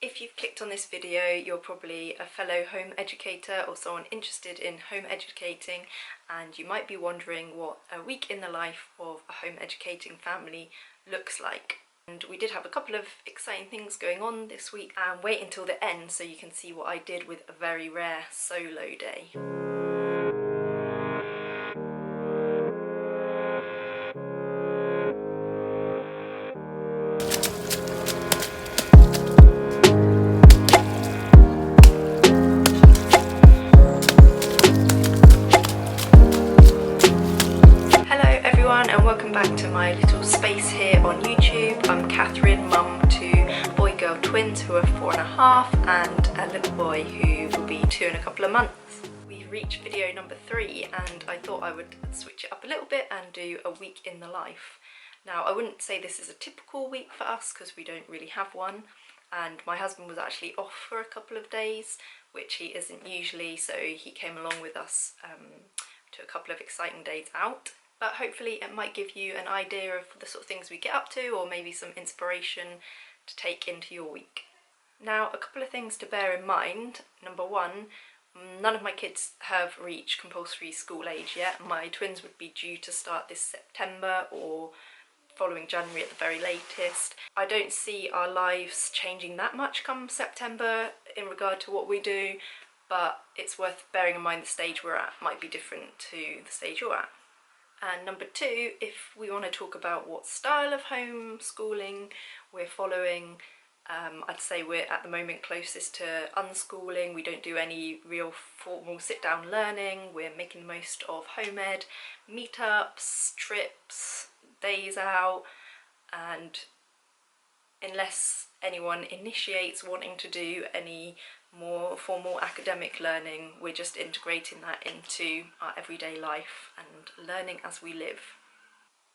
If you've clicked on this video, you're probably a fellow home educator or someone interested in home educating, and you might be wondering what a week in the life of a home educating family looks like. And we did have a couple of exciting things going on this week, and wait until the end so you can see what I did with a very rare solo day. And welcome back to my little space here on YouTube. I'm Catherine, mum to boy-girl twins who are 4.5 and a little boy who will be 2 in a couple of months. We've reached video number 3 and I thought I would switch it up a little bit and do a week in the life. Now, I wouldn't say this is a typical week for us because we don't really have one, and my husband was actually off for a couple of days, which he isn't usually, so he came along with us to a couple of exciting days out. But hopefully it might give you an idea of the sort of things we get up to, or maybe some inspiration to take into your week. Now, a couple of things to bear in mind. Number one, none of my kids have reached compulsory school age yet. My twins would be due to start this September or following January at the very latest. I don't see our lives changing that much come September in regard to what we do, but it's worth bearing in mind the stage we're at might be different to the stage you're at. And number two, if we want to talk about what style of homeschooling we're following, I'd say we're at the moment closest to unschooling. We don't do any real formal sit-down learning. We're making the most of home ed, meetups, trips, days out, and unless anyone initiates wanting to do any more formal academic learning, we're just integrating that into our everyday life and learning as we live.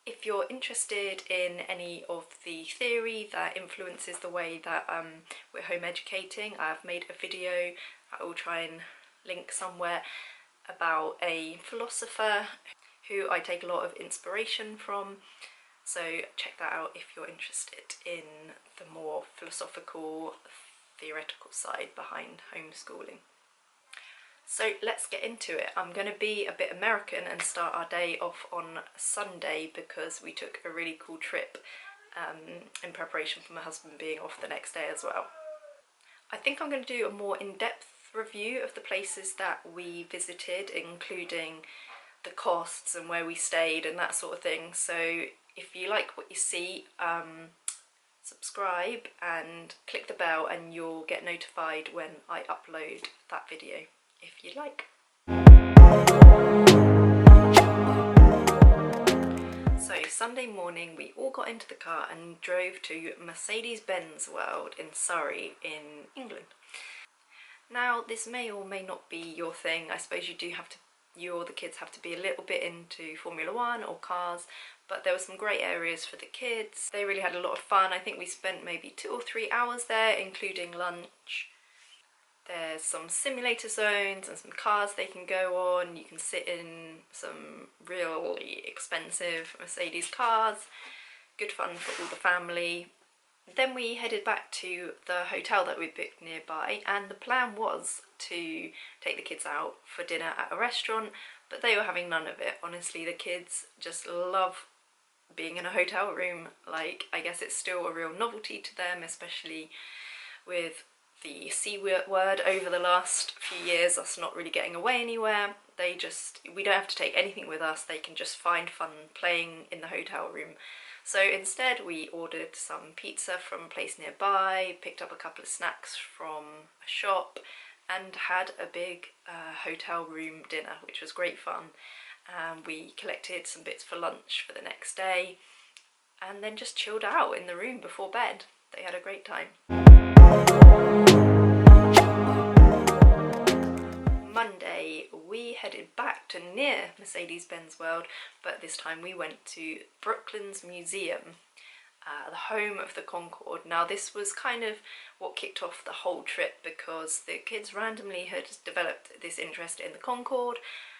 If you're interested in any of the theory that influences the way that we're home educating, I've made a video I will try and link somewhere about a philosopher who I take a lot of inspiration from, so check that out if you're interested in the more philosophical, theoretical side behind homeschooling. So let's get into it. I'm going to be a bit American and start our day off on Sunday because we took a really cool trip in preparation for my husband being off the next day as well. I think I'm going to do a more in-depth review of the places that we visited, including the costs and where we stayed and that sort of thing. So if you like what you see, subscribe and click the bell and you'll get notified when I upload that video, if you'd like. So Sunday morning we all got into the car and drove to Mercedes-Benz World in Surrey in England. Now, this may or may not be your thing. I suppose you or the kids have to be a little bit into Formula One or cars, but there were some great areas for the kids. They really had a lot of fun. I think we spent maybe 2 or 3 hours there, including lunch. There's some simulator zones and some cars they can go on. You can sit in some really expensive Mercedes cars. Good fun for all the family. Then we headed back to the hotel that we booked nearby, and the plan was to take the kids out for dinner at a restaurant, but they were having none of it. Honestly, the kids just love being in a hotel room. Like, I guess it's still a real novelty to them, especially with the C word over the last few years, us not really getting away anywhere. We don't have to take anything with us. They can just find fun playing in the hotel room. So instead we ordered some pizza from a place nearby, picked up a couple of snacks from a shop, and had a big hotel room dinner, which was great fun. We collected some bits for lunch for the next day, and then just chilled out in the room before bed. They had a great time. Monday, we headed back to near Mercedes-Benz World, but this time we went to Brooklands Museum, the home of the Concorde. Now, this was kind of what kicked off the whole trip because the kids randomly had developed this interest in the Concorde,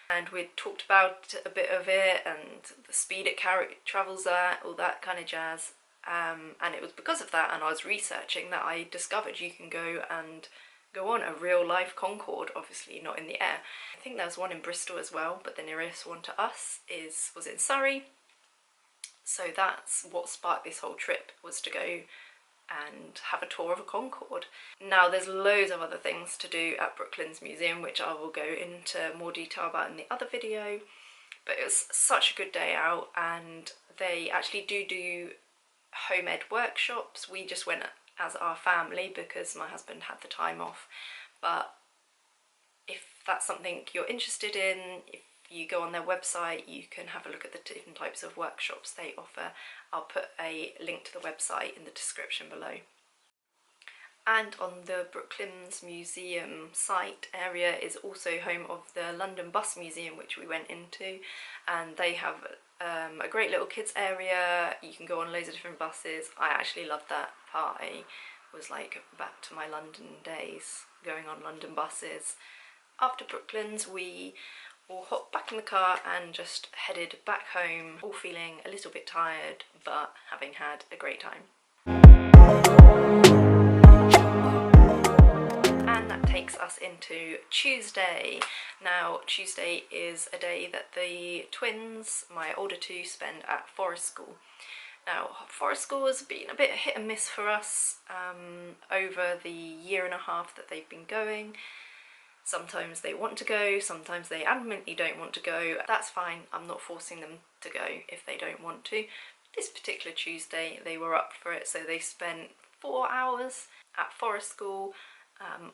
and we'd talked about a bit of it and the speed it travels at, all that kind of jazz. and it was because of that, and I was researching, that I discovered you can go on a real life Concorde, obviously not in the air. I think there's one in Bristol as well, but the nearest one to us was in Surrey. So that's what sparked this whole trip, was to go and have a tour of a Concorde. Now there's loads of other things to do at Brooklands Museum, which I will go into more detail about in the other video, but it was such a good day out, and they actually do home ed workshops. We just went as our family because my husband had the time off, but if that's something you're interested in, if you go on their website, you can have a look at the different types of workshops they offer. I'll put a link to the website in the description below. And on the Brooklands Museum site area is also home of the London Bus Museum, which we went into, and they have a great little kids area. You can go on loads of different buses. I actually loved that part. I was like back to my London days, going on London buses. After Brooklands, we all hopped back in the car and just headed back home, all feeling a little bit tired, but having had a great time. And that takes us into Tuesday. Now, Tuesday is a day that the twins, my older two, spend at Forest School. Now, Forest School has been a bit hit and miss for us over the year and a half that they've been going. Sometimes they want to go, sometimes they adamantly don't want to go. That's fine, I'm not forcing them to go if they don't want to. This particular Tuesday they were up for it, so they spent 4 hours at Forest School.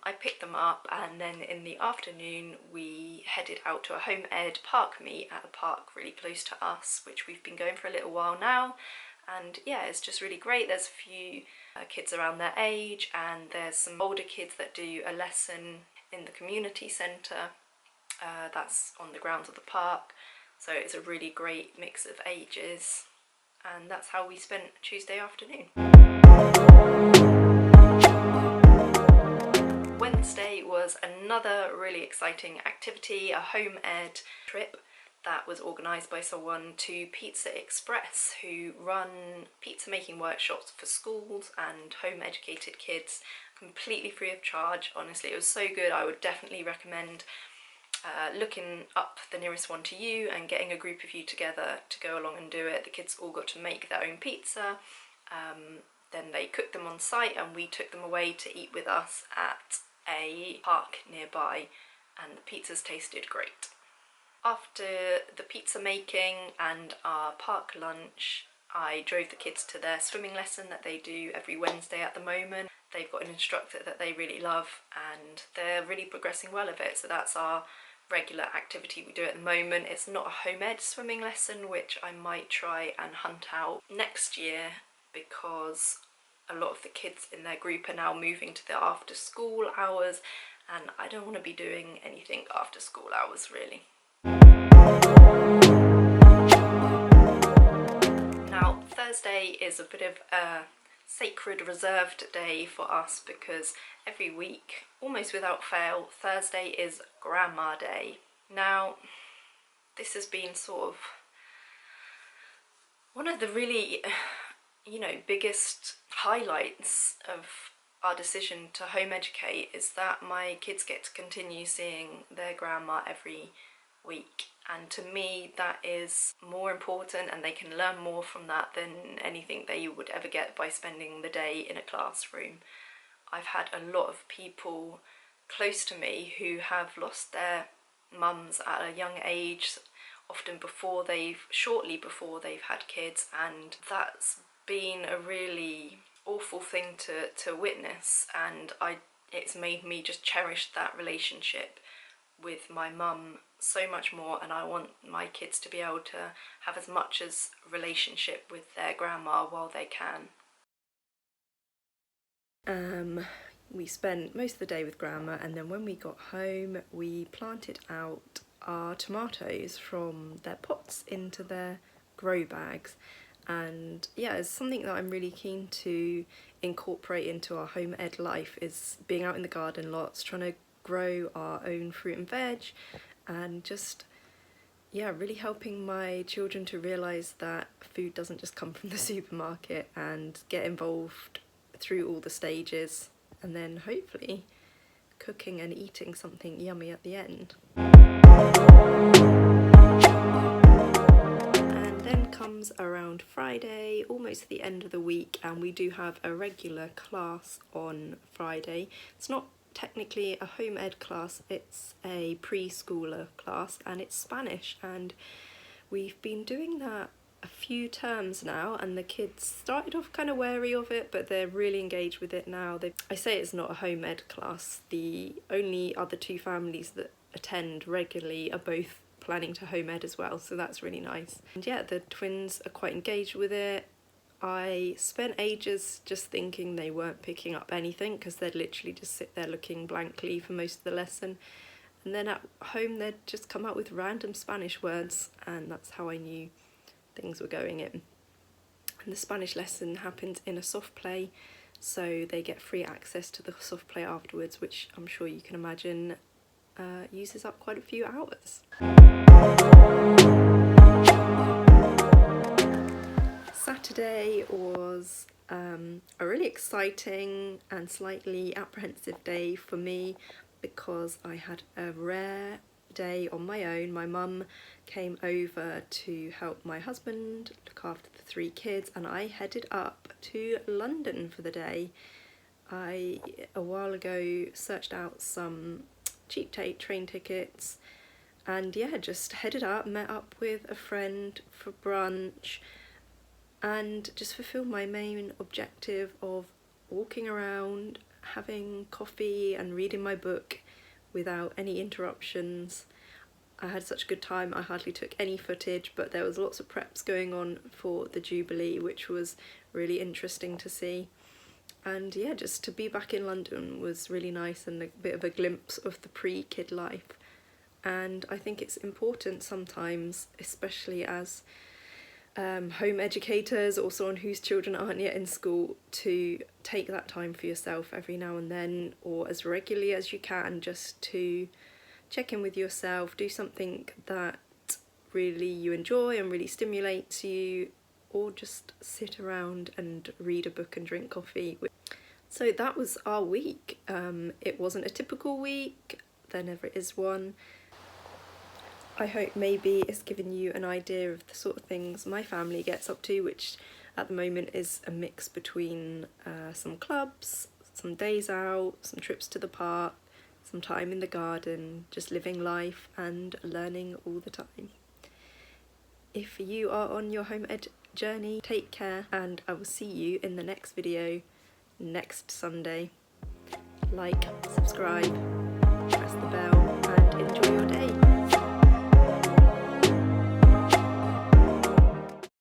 I picked them up, and then in the afternoon we headed out to a home ed park meet at a park really close to us, which we've been going for a little while now. And yeah, it's just really great. There's a few kids around their age, and there's some older kids that do a lesson in the community centre that's on the grounds of the park. So it's a really great mix of ages, and that's how we spent Tuesday afternoon. Wednesday was another really exciting activity, a home ed trip that was organised by someone to Pizza Express, who run pizza making workshops for schools and home educated kids completely free of charge. Honestly, it was so good. I would definitely recommend looking up the nearest one to you and getting a group of you together to go along and do it. The kids all got to make their own pizza. Then they cooked them on site, and we took them away to eat with us at a park nearby, and the pizzas tasted great. After the pizza making and our park lunch, I drove the kids to their swimming lesson that they do every Wednesday at the moment. They've got an instructor that they really love, and they're really progressing well with it, so that's our regular activity we do at the moment. It's not a home ed swimming lesson, which I might try and hunt out next year, because a lot of the kids in their group are now moving to the after school hours, and I don't want to be doing anything after school hours really. Now, Thursday is a bit of a sacred reserved day for us, because every week, almost without fail, Thursday is Grandma Day. Now, this has been sort of one of the really, biggest highlights of our decision to home educate, is that my kids get to continue seeing their grandma every week, and to me that is more important, and they can learn more from that than anything they would ever get by spending the day in a classroom. I've had a lot of people close to me who have lost their mums at a young age, often shortly before they've had kids, and that's been a really awful thing to witness, and it's made me just cherish that relationship with my mum so much more, and I want my kids to be able to have as much as relationship with their grandma while they can. We spent most of the day with Grandma, and then when we got home we planted out our tomatoes from their pots into their grow bags. And yeah, it's something that I'm really keen to incorporate into our home ed life, is being out in the garden lots, trying to grow our own fruit and veg, and just yeah, really helping my children to realise that food doesn't just come from the supermarket, and get involved through all the stages, and then hopefully cooking and eating something yummy at the end. And then comes around Friday, almost the end of the week, and we do have a regular class on Friday. It's not technically a home ed class, it's a preschooler class, and it's Spanish, and we've been doing that a few terms now, and the kids started off kind of wary of it, but they're really engaged with it now. I say it's not a home ed class, the only other two families that attend regularly are both planning to home ed as well, so that's really nice. And yeah, the twins are quite engaged with it. I spent ages just thinking they weren't picking up anything, because they'd literally just sit there looking blankly for most of the lesson, and then at home they'd just come up with random Spanish words, and that's how I knew things were going in. And the Spanish lesson happens in a soft play, so they get free access to the soft play afterwards, which I'm sure you can imagine uses up quite a few hours. Saturday was a really exciting and slightly apprehensive day for me, because I had a rare day on my own. My mum came over to help my husband look after the 3 kids, and I headed up to London for the day. I, a while ago, searched out some cheap train tickets, and yeah, just headed up, met up with a friend for brunch, and just fulfilled my main objective of walking around, having coffee and reading my book without any interruptions. I had such a good time, I hardly took any footage, but there was lots of preps going on for the Jubilee, which was really interesting to see. And yeah, just to be back in London was really nice, and a bit of a glimpse of the pre-kid life. And I think it's important sometimes, especially as home educators or someone whose children aren't yet in school, to take that time for yourself every now and then, or as regularly as you can, just to check in with yourself, do something that really you enjoy and really stimulates you, or just sit around and read a book and drink coffee. So that was our week. It wasn't a typical week, there never is one. I hope maybe it's given you an idea of the sort of things my family gets up to, which at the moment is a mix between some clubs, some days out, some trips to the park, some time in the garden, just living life and learning all the time. If you are on your home ed journey, take care, and I will see you in the next video next Sunday. Like, subscribe.